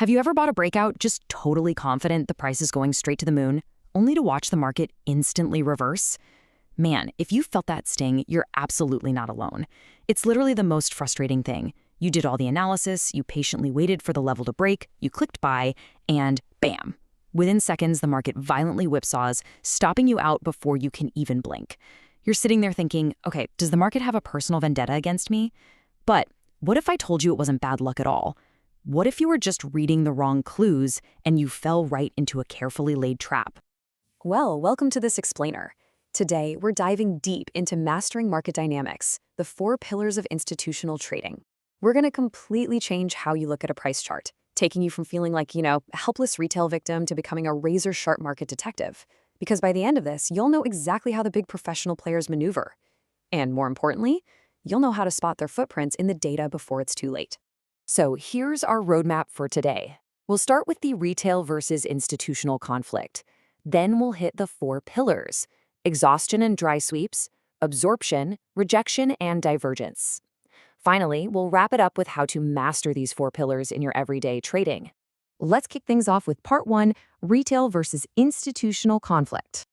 Have you ever bought a breakout just totally confident the price is going straight to the moon, only to watch the market instantly reverse? Man, if you felt that sting, you're absolutely not alone. It's literally the most frustrating thing. You did all the analysis, you patiently waited for the level to break, you clicked buy, and bam! Within seconds, the market violently whipsaws, stopping you out before you can even blink. You're sitting there thinking, okay, does the market have a personal vendetta against me? But what if I told you it wasn't bad luck at all? What if you were just reading the wrong clues and you fell right into a carefully laid trap? Well, welcome to this explainer. Today, we're diving deep into mastering market dynamics, the 4 pillars of institutional trading. We're going to completely change how you look at a price chart, taking you from feeling like, a helpless retail victim to becoming a razor-sharp market detective. Because by the end of this, you'll know exactly how the big professional players maneuver. And more importantly, you'll know how to spot their footprints in the data before it's too late. So here's our roadmap for today. We'll start with the retail versus institutional conflict. Then we'll hit the 4 pillars: exhaustion and dry sweeps, absorption, rejection, and divergence. Finally, we'll wrap it up with how to master these 4 pillars in your everyday trading. Let's kick things off with part 1, retail versus institutional conflict.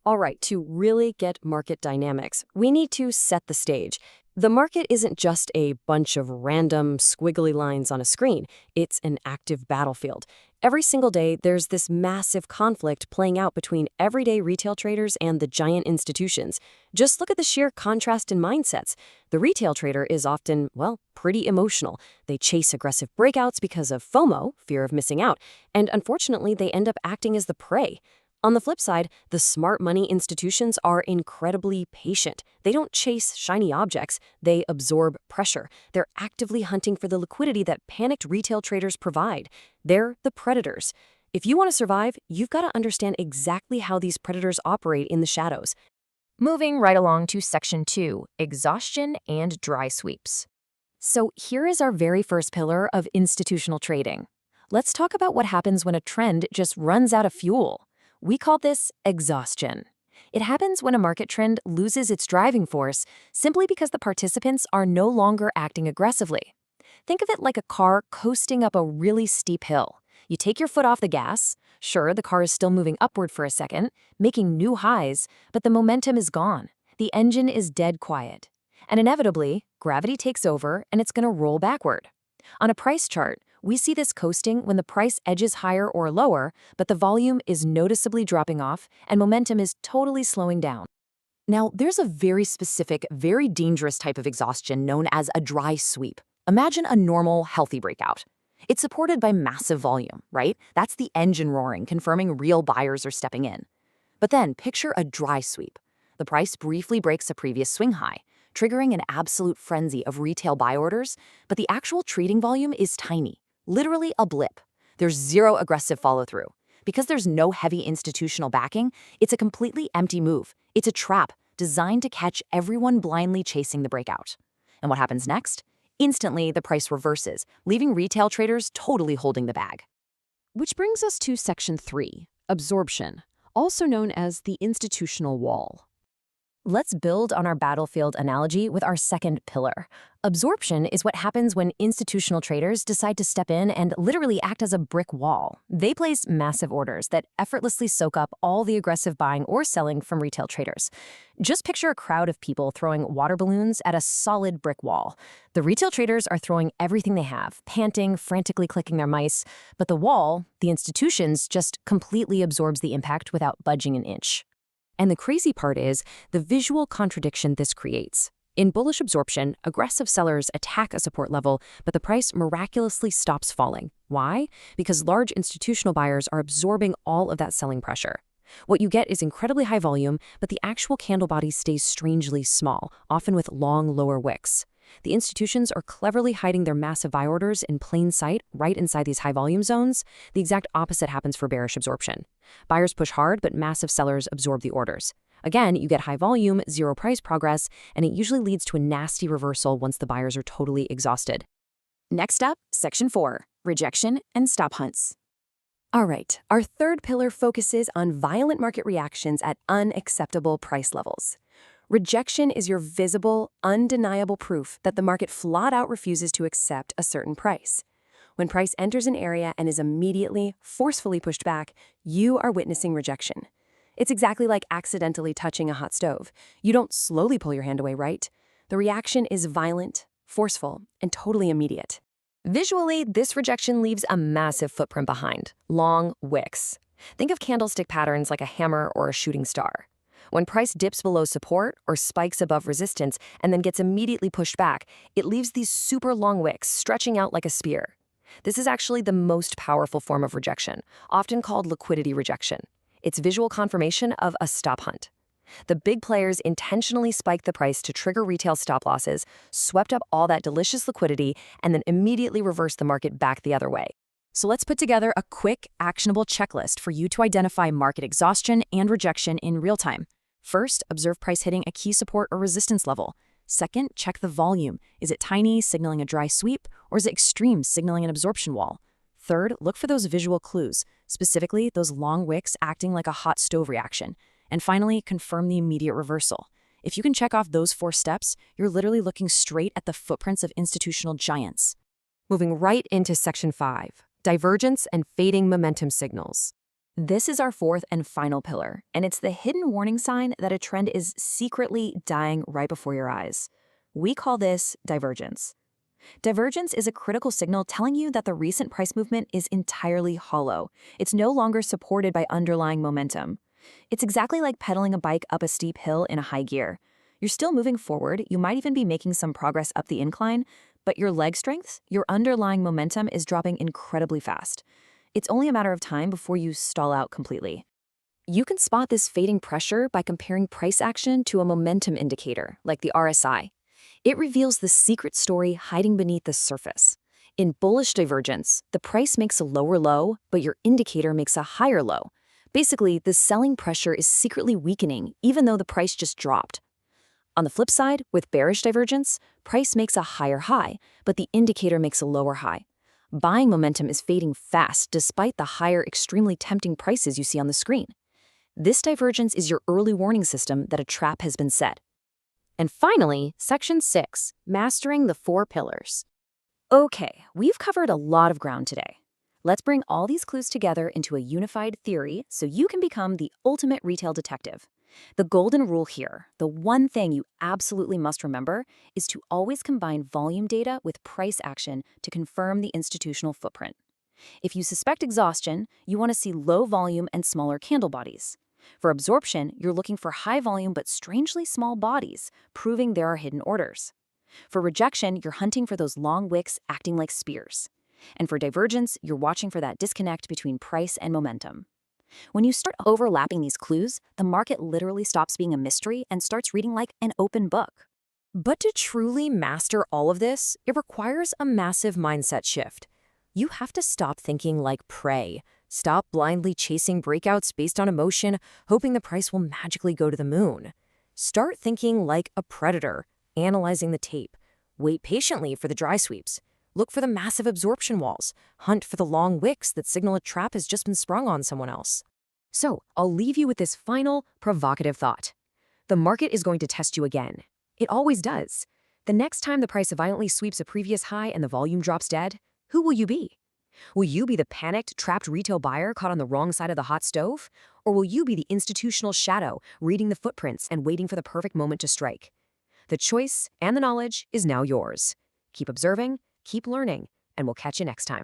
All right, to really get market dynamics, we need to set the stage. The market isn't just a bunch of random squiggly lines on a screen. It's an active battlefield. Every single day, there's this massive conflict playing out between everyday retail traders and the giant institutions. Just look at the sheer contrast in mindsets. The retail trader is often, pretty emotional. They chase aggressive breakouts because of FOMO, fear of missing out, and unfortunately, they end up acting as the prey. On the flip side, the smart money institutions are incredibly patient. They don't chase shiny objects, they absorb pressure. They're actively hunting for the liquidity that panicked retail traders provide. They're the predators. If you want to survive, you've got to understand exactly how these predators operate in the shadows. Moving right along to section 2, exhaustion and dry sweeps. So here is our very first pillar of institutional trading. Let's talk about what happens when a trend just runs out of fuel. We call this exhaustion. It happens when a market trend loses its driving force simply because the participants are no longer acting aggressively. Think of it like a car coasting up a really steep hill. You take your foot off the gas. Sure, the car is still moving upward for a second, making new highs, but the momentum is gone. The engine is dead quiet. And inevitably, gravity takes over and it's going to roll backward. On a price chart, we see this coasting when the price edges higher or lower, but the volume is noticeably dropping off and momentum is totally slowing down. Now, there's a very specific, very dangerous type of exhaustion known as a dry sweep. Imagine a normal, healthy breakout. It's supported by massive volume, right? That's the engine roaring, confirming real buyers are stepping in. But then picture a dry sweep. The price briefly breaks a previous swing high, triggering an absolute frenzy of retail buy orders, but the actual trading volume is tiny. Literally a blip. There's zero aggressive follow-through. Because there's no heavy institutional backing, it's a completely empty move. It's a trap designed to catch everyone blindly chasing the breakout. And what happens next? Instantly, the price reverses, leaving retail traders totally holding the bag. Which brings us to section 3, absorption, also known as the institutional wall. Let's build on our battlefield analogy with our second pillar. Absorption is what happens when institutional traders decide to step in and literally act as a brick wall. They place massive orders that effortlessly soak up all the aggressive buying or selling from retail traders. Just picture a crowd of people throwing water balloons at a solid brick wall. The retail traders are throwing everything they have, panting, frantically clicking their mice, but the wall, the institutions, just completely absorbs the impact without budging an inch. And the crazy part is the visual contradiction this creates. In bullish absorption, aggressive sellers attack a support level, but the price miraculously stops falling. Why? Because large institutional buyers are absorbing all of that selling pressure. What you get is incredibly high volume, but the actual candle body stays strangely small, often with long lower wicks. The institutions are cleverly hiding their massive buy orders in plain sight right inside these high volume zones. The exact opposite happens for bearish absorption. Buyers push hard, but massive sellers absorb the orders. Again, you get high volume, zero price progress, and it usually leads to a nasty reversal once the buyers are totally exhausted. Next up, section 4, rejection and stop hunts. All right, our third pillar focuses on violent market reactions at unacceptable price levels. Rejection is your visible, undeniable proof that the market flat out refuses to accept a certain price. When price enters an area and is immediately, forcefully pushed back, you are witnessing rejection. It's exactly like accidentally touching a hot stove. You don't slowly pull your hand away, right? The reaction is violent, forceful, and totally immediate. Visually, this rejection leaves a massive footprint behind, long wicks. Think of candlestick patterns like a hammer or a shooting star. When price dips below support or spikes above resistance and then gets immediately pushed back, it leaves these super long wicks stretching out like a spear. This is actually the most powerful form of rejection, often called liquidity rejection. It's visual confirmation of a stop hunt. The big players intentionally spiked the price to trigger retail stop losses, swept up all that delicious liquidity, and then immediately reversed the market back the other way. So let's put together a quick, actionable checklist for you to identify market exhaustion and rejection in real time. First, observe price hitting a key support or resistance level. Second, check the volume. Is it tiny, signaling a dry sweep, or is it extreme, signaling an absorption wall? Third, look for those visual clues, specifically those long wicks acting like a hot stove reaction. And finally, confirm the immediate reversal. If you can check off those 4 steps, you're literally looking straight at the footprints of institutional giants. Moving right into Section 5, divergence and fading momentum signals. This is our 4th and final pillar, and it's the hidden warning sign that a trend is secretly dying right before your eyes. We call this divergence. Divergence is a critical signal telling you that the recent price movement is entirely hollow. It's no longer supported by underlying momentum. It's exactly like pedaling a bike up a steep hill in a high gear. You're still moving forward, you might even be making some progress up the incline, but your leg strength, your underlying momentum is dropping incredibly fast. It's only a matter of time before you stall out completely. You can spot this fading pressure by comparing price action to a momentum indicator, like the RSI. It reveals the secret story hiding beneath the surface. In bullish divergence, the price makes a lower low, but your indicator makes a higher low. Basically, the selling pressure is secretly weakening, even though the price just dropped. On the flip side, with bearish divergence, price makes a higher high, but the indicator makes a lower high. Buying momentum is fading fast despite the higher, extremely tempting prices you see on the screen. This divergence is your early warning system that a trap has been set. And finally, Section 6, mastering the 4 pillars. Okay, we've covered a lot of ground today. Let's bring all these clues together into a unified theory so you can become the ultimate retail detective. The golden rule here, the one thing you absolutely must remember, is to always combine volume data with price action to confirm the institutional footprint. If you suspect exhaustion, you want to see low volume and smaller candle bodies. For absorption, you're looking for high volume but strangely small bodies, proving there are hidden orders. For rejection, you're hunting for those long wicks acting like spears. And for divergence, you're watching for that disconnect between price and momentum. When you start overlapping these clues, the market literally stops being a mystery and starts reading like an open book. But to truly master all of this, it requires a massive mindset shift. You have to stop thinking like prey. Stop blindly chasing breakouts based on emotion, hoping the price will magically go to the moon. Start thinking like a predator, analyzing the tape. Wait patiently for the dry sweeps. Look for the massive absorption walls. Hunt for the long wicks that signal a trap has just been sprung on someone else. So, I'll leave you with this final, provocative thought. The market is going to test you again. It always does. The next time the price violently sweeps a previous high and the volume drops dead, who will you be? Will you be the panicked, trapped retail buyer caught on the wrong side of the hot stove? Or will you be the institutional shadow, reading the footprints and waiting for the perfect moment to strike? The choice and the knowledge is now yours. Keep observing, keep learning, and we'll catch you next time.